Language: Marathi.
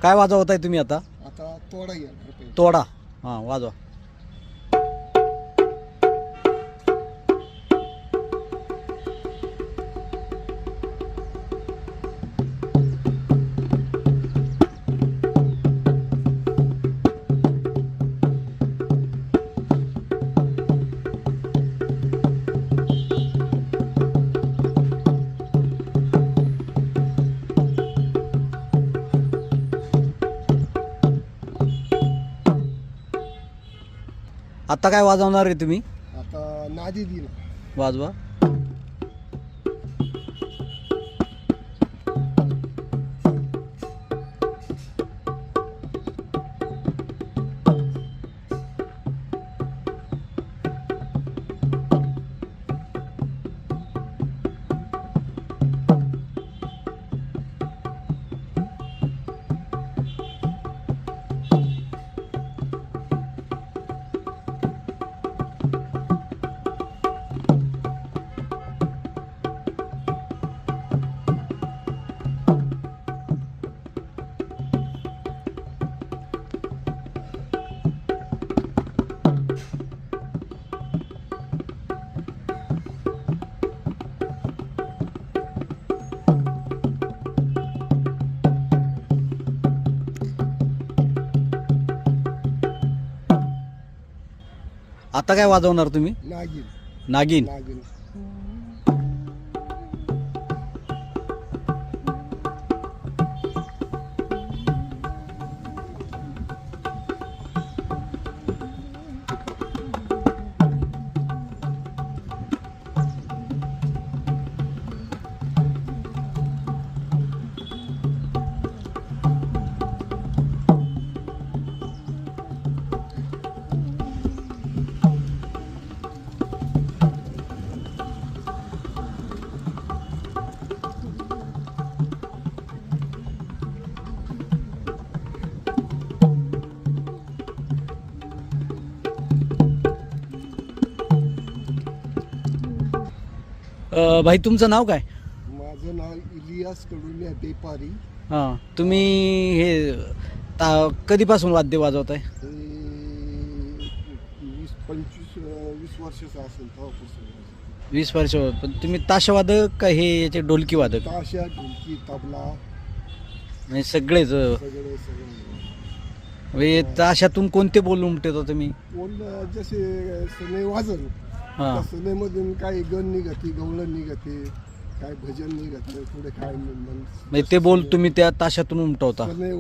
काय वाजवताय तुम्ही आता? आता तोडा घ्या. तोडा. हां, वाजवा. आता काय वाजवणार आहे तुम्ही? आता नादी दिला. वाजवा. आता काय वाजवणार तुम्ही? नागिन. नागिन. नागिन. भाई तुमचं नाव काय? माझं नाव इलियास कडुलिया बेपारी. हां, तुम्ही हे कधीपासून वाद्य वाजवताय? हे 20-25-20 वर्षाचं असेल तेव्हापासून. 20 वर्ष. पण तुम्ही ताशवादक का हे याचे ढोलकी वादक? ताशा, ढोलकी, तबला म्हणजे सगळेच. सगळे. म्हणजे ताशातून कोणते बोल उमटवता तुम्ही? बोल जसे सने वाजन. हां. सनेमधून काही गण निघते, गवळण निघते, काय भजन निघते, पुढे काय म्हणजे ते बोल तुम्ही त्या ताशातून उमटवता? सने